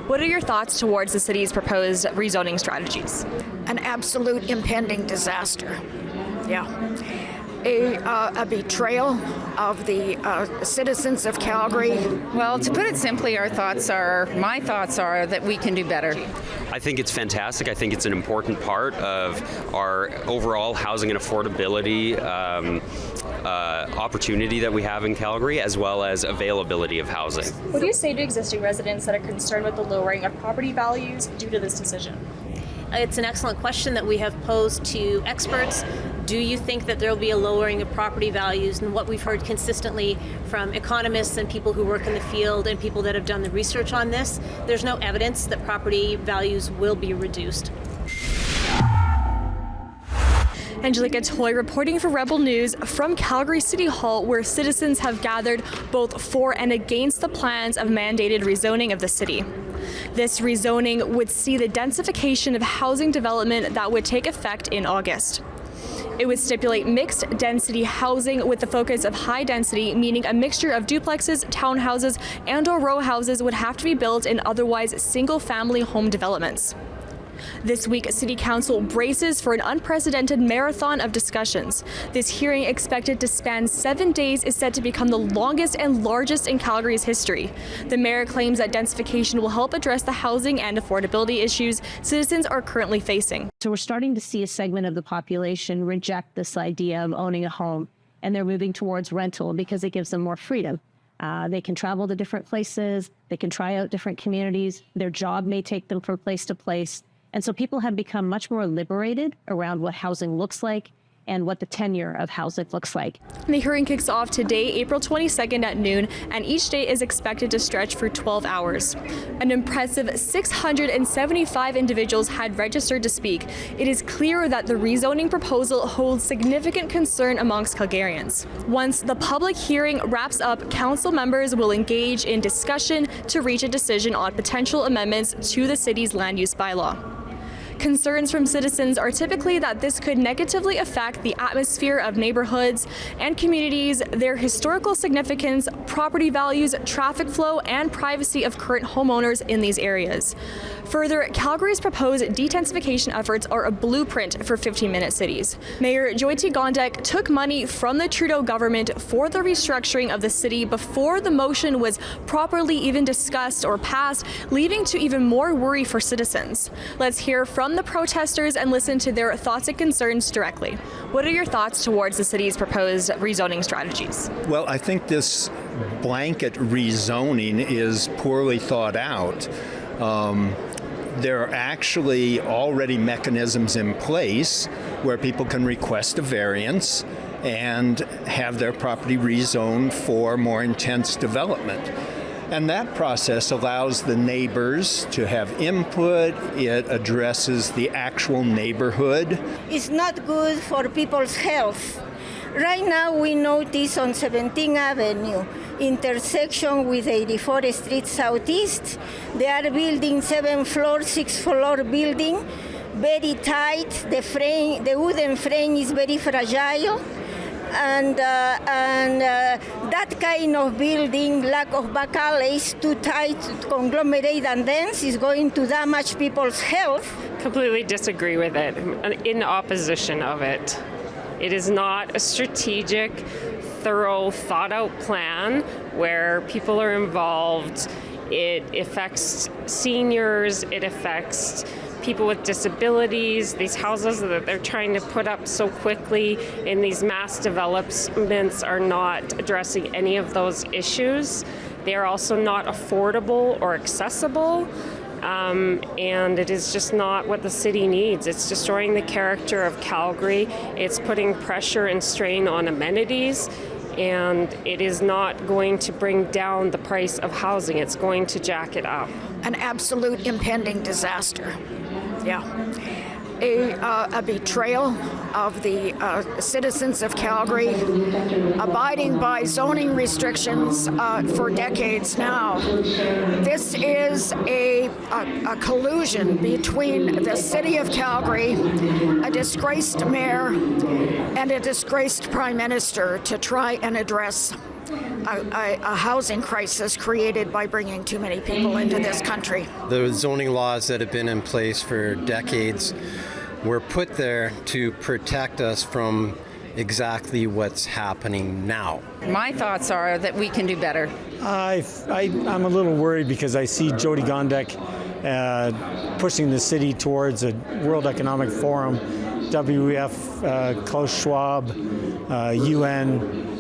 What are your thoughts towards the city's proposed rezoning strategies? An absolute impending disaster. Yeah. A betrayal of the citizens of Calgary. Well, to put it simply, my thoughts are that we can do better. I think it's fantastic. I think it's an important part of our overall housing and affordability opportunity that we have in Calgary, as well as availability of housing. What do you say to existing residents that are concerned with the lowering of property values due to this decision? It's an excellent question that we have posed to experts. Do you think that there will be a lowering of property values? And what we've heard consistently from economists and people who work in the field and people that have done the research on this, there's no evidence that property values will be reduced. Angelica Toy reporting for Rebel News from Calgary City Hall, where citizens have gathered both for and against the plans of mandated rezoning of the city. This rezoning would see the densification of housing development that would take effect in August. It would stipulate mixed density housing with the focus of high density, meaning a mixture of duplexes, townhouses, and/or row houses would have to be built in otherwise single-family home developments. This week, City Council braces for an unprecedented marathon of discussions. This hearing, expected to span 7 days, is set to become the longest and largest in Calgary's history. The mayor claims that densification will help address the housing and affordability issues citizens are currently facing. So we're starting to see a segment of the population reject this idea of owning a home, and they're moving towards rental because it gives them more freedom. They can travel to different places, they can try out different communities, their job may take them from place to place. And so people have become much more liberated around what housing looks like and what the tenure of housing looks like. The hearing kicks off today, April 22nd at noon, and each day is expected to stretch for 12 hours. An impressive 675 individuals had registered to speak. It is clear that the rezoning proposal holds significant concern amongst Calgarians. Once the public hearing wraps up, council members will engage in discussion to reach a decision on potential amendments to the city's land use bylaw. Concerns from citizens are typically that this could negatively affect the atmosphere of neighborhoods and communities, their historical significance, property values, traffic flow, and privacy of current homeowners in these areas. Further, Calgary's proposed detensification efforts are a blueprint for 15-minute cities. Mayor Jyoti Gondek took money from the Trudeau government for the restructuring of the city before the motion was properly even discussed or passed, leading to even more worry for citizens. Let's hear from the protesters and listen to their thoughts and concerns directly. What are your thoughts towards the city's proposed rezoning strategies? Well, I think this blanket rezoning is poorly thought out. There are actually already mechanisms in place where people can request a variance and have their property rezoned for more intense development. And that process allows the neighbors to have input. It addresses the actual neighborhood. It's not good for people's health. Right now we notice on 17th Avenue, intersection with 84th Street Southeast, they are building 7-floor, 6-floor building, very tight. The wooden frame is very fragile. And that kind of building, lack of back alleys, too tight, conglomerate and dense, is going to damage people's health. Completely disagree with it. In opposition of it. It is not a strategic, thorough, thought-out plan where people are involved. It affects seniors. It affects people with disabilities. These houses that they're trying to put up so quickly in these mass developments are not addressing any of those issues. They are also not affordable or accessible. And it is just not what the city needs. It's destroying the character of Calgary. It's putting pressure and strain on amenities. And it is not going to bring down the price of housing. It's going to jack it up. An absolute impending disaster. Yeah. A betrayal of the citizens of Calgary, abiding by zoning restrictions for decades now. This is a collusion between the city of Calgary, a disgraced mayor, and a disgraced prime minister to try and address a housing crisis created by bringing too many people into this country. The zoning laws that have been in place for decades were put there to protect us from exactly what's happening now. My thoughts are that we can do better. I'm a little worried because I see Jody Gondek pushing the city towards a World Economic Forum, WEF, Klaus Schwab, UN,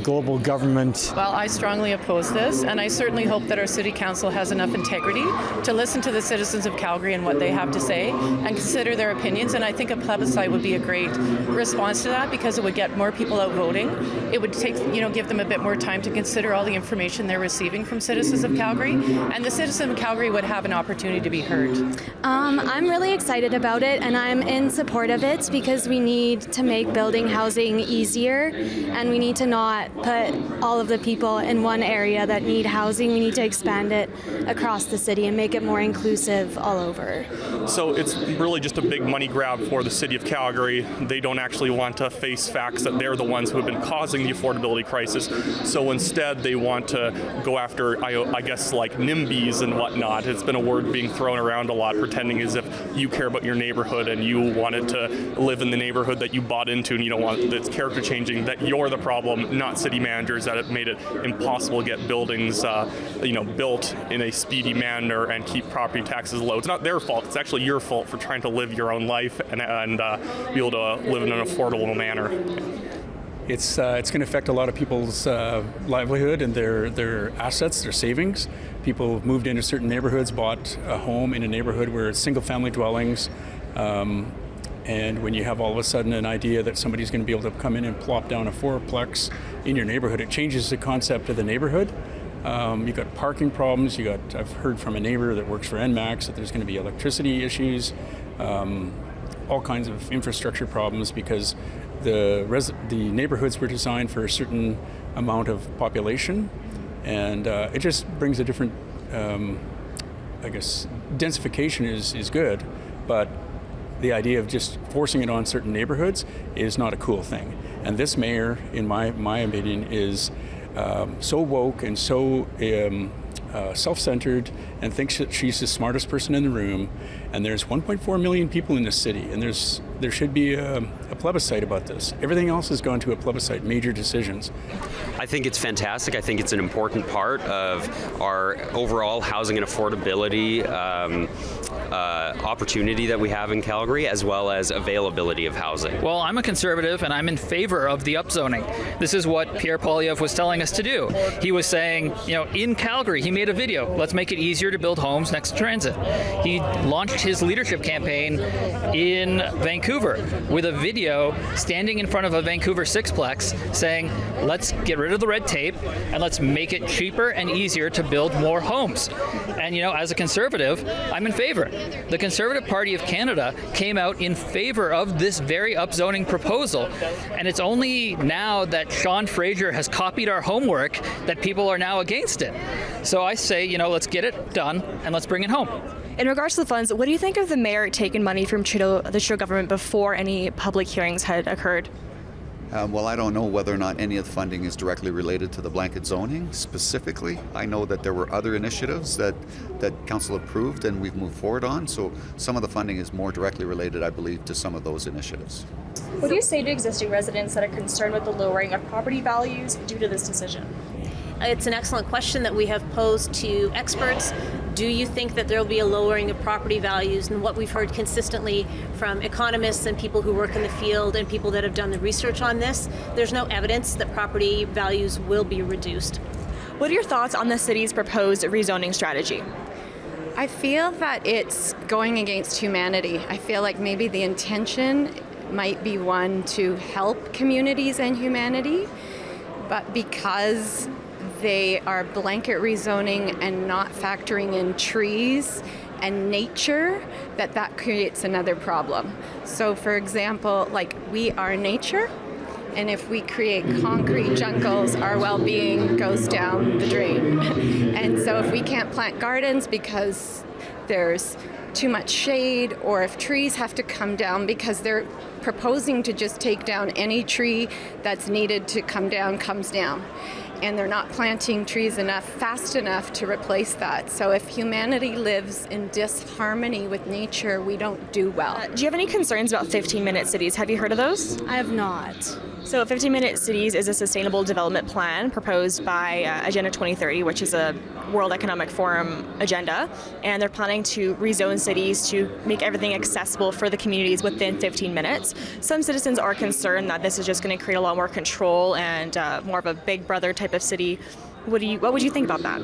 global government. Well, I strongly oppose this, and I certainly hope that our City Council has enough integrity to listen to the citizens of Calgary and what they have to say and consider their opinions. And I think a plebiscite would be a great response to that because it would get more people out voting. It would give them a bit more time to consider all the information they're receiving from citizens of Calgary, and the citizens of Calgary would have an opportunity to be heard. I'm really excited about it, and I'm in support of it because we need to make building housing easier, and we need to not put all of the people in one area that need housing. We need to expand it across the city and make it more inclusive all over. So it's really just a big money grab for the city of Calgary. They don't actually want to face facts that they're the ones who have been causing the affordability crisis. So instead they want to go after, I guess, like NIMBYs and whatnot. It's been a word being thrown around a lot, pretending as if you care about your neighborhood and you wanted to live in the neighborhood that you bought into and you don't want that's character changing, that you're the problem, not city managers, that have made it impossible to get buildings built in a speedy manner and keep property taxes low. It's not their fault. It's actually your fault for trying to live your own life and be able to live in an affordable manner. It's going to affect a lot of people's livelihood and their assets, their savings. People have moved into certain neighborhoods, bought a home in a neighborhood where it's single-family dwellings. And when you have all of a sudden an idea that somebody's going to be able to come in and plop down a fourplex in your neighborhood, it changes the concept of the neighborhood. You've got parking problems. I've heard from a neighbor that works for NMAX that there's going to be electricity issues, all kinds of infrastructure problems because the neighborhoods were designed for a certain amount of population, and it just brings a different, densification is good, but the idea of just forcing it on certain neighborhoods is not a cool thing. And this mayor, in my opinion, is so woke and so self-centered and thinks that she's the smartest person in the room. And there's 1.4 million people in this city, and there should be a plebiscite about this. Everything else has gone to a plebiscite, major decisions. I think it's fantastic. I think it's an important part of our overall housing and affordability opportunity that we have in Calgary, as well as availability of housing. Well, I'm a conservative, and I'm in favor of the upzoning. This is what Pierre Poilievre was telling us to do. He was saying, in Calgary, he made a video, let's make it easier to build homes next to transit. He launched his leadership campaign in Vancouver with a video standing in front of a Vancouver sixplex saying, let's get rid of the red tape and let's make it cheaper and easier to build more homes. And as a conservative, I'm in favor. The Conservative Party of Canada came out in favor of this very upzoning proposal, and it's only now that Sean Fraser has copied our homework that people are now against it. So I say, let's get it done and let's bring it home. In regards to the funds, what do you think of the mayor taking money from the Trudeau government before any public hearings had occurred? Well, I don't know whether or not any of the funding is directly related to the blanket zoning specifically. I know that there were other initiatives that council approved and we've moved forward on, so some of the funding is more directly related, I believe, to some of those initiatives. What do you say to existing residents that are concerned with the lowering of property values due to this decision? It's an excellent question that we have posed to experts. Do you think that there will be a lowering of property values? And what we've heard consistently from economists and people who work in the field and people that have done the research on this, there's no evidence that property values will be reduced. What are your thoughts on the city's proposed rezoning strategy? I feel that it's going against humanity. I feel like maybe the intention might be one to help communities and humanity, but because they are blanket rezoning and not factoring in trees and nature, that creates another problem. So for example, we are nature, and if we create concrete jungles, our well-being goes down the drain. And so if we can't plant gardens because there's too much shade, or if trees have to come down because they're proposing to just take down any tree that's needed to come down, comes down. and they're not planting trees fast enough to replace that. So if humanity lives in disharmony with nature, we don't do well. Do you have any concerns about 15-minute cities? Have you heard of those? I have not. So 15-minute cities is a sustainable development plan proposed by Agenda 2030, which is a World Economic Forum agenda, and they're planning to rezone cities to make everything accessible for the communities within 15 minutes. Some citizens are concerned that this is just going to create a lot more control and more of a big brother type of city. What would you think about that?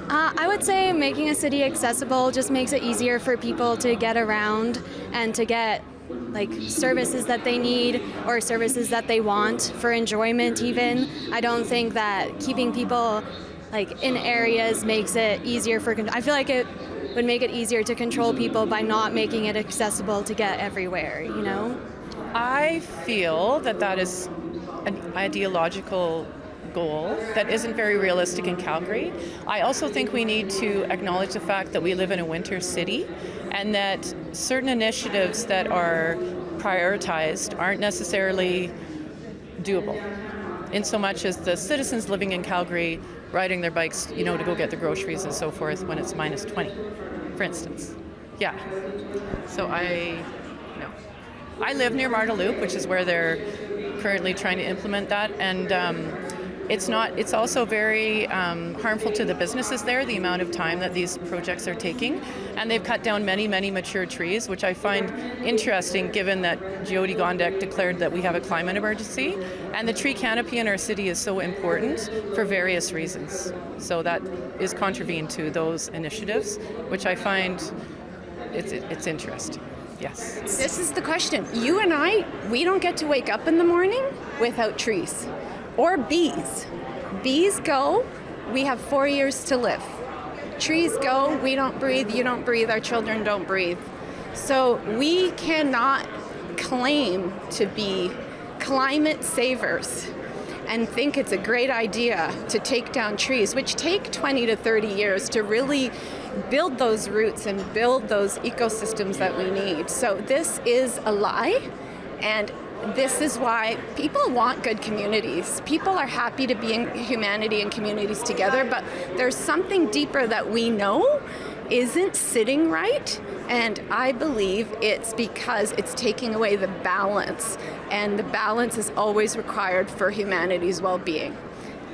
I would say making a city accessible just makes it easier for people to get around and to get like services that they need or services that they want for enjoyment even. I don't think that keeping people like in areas makes it easier I feel like it would make it easier to control people by not making it accessible to get everywhere, you know? I feel that is an ideological goal that isn't very realistic in Calgary. I also think we need to acknowledge the fact that we live in a winter city and that certain initiatives that are prioritized aren't necessarily doable, in so much as the citizens living in Calgary riding their bikes, to go get their groceries and so forth when it's minus 20, for instance. Yeah. So I live near Marda Loop, which is where they're currently trying to implement that, and it's also very harmful to the businesses there, the amount of time that these projects are taking. And they've cut down many, many mature trees, which I find interesting given that Jody Gondek declared that we have a climate emergency. And the tree canopy in our city is so important for various reasons. So that is contravened to those initiatives, which I find it's interesting. Yes. This is the question. You and I, we don't get to wake up in the morning without trees. Or bees. Bees go, we have 4 years to live. Trees go, we don't breathe, you don't breathe, our children don't breathe. So we cannot claim to be climate savers and think it's a great idea to take down trees, which take 20 to 30 years to really build those roots and build those ecosystems that we need. So this is a lie, and this is why people want good communities. People are happy to be in humanity and communities together, but there's something deeper that we know isn't sitting right, and I believe it's because it's taking away the balance, and the balance is always required for humanity's well-being.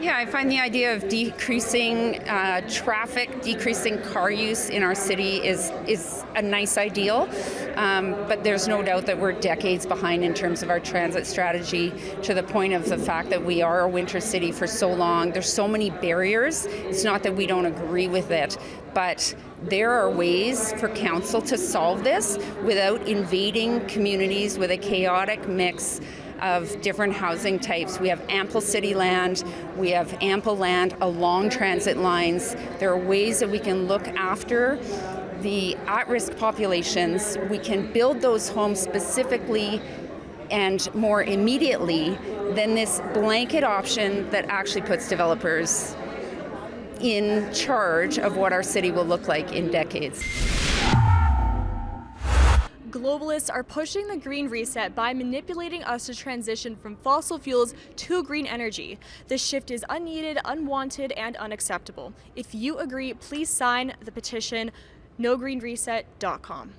Yeah, I find the idea of decreasing traffic, decreasing car use in our city is a nice ideal, but there's no doubt that we're decades behind in terms of our transit strategy, to the point of the fact that we are a winter city for so long. There's so many barriers. It's not that we don't agree with it, but there are ways for council to solve this without invading communities with a chaotic mix of different housing types. We have ample city land, we have ample land along transit lines. There are ways that we can look after the at-risk populations. We can build those homes specifically and more immediately than this blanket option that actually puts developers in charge of what our city will look like in decades. Globalists are pushing the green reset by manipulating us to transition from fossil fuels to green energy. This shift is unneeded, unwanted, and unacceptable. If you agree, please sign the petition nogreenreset.com.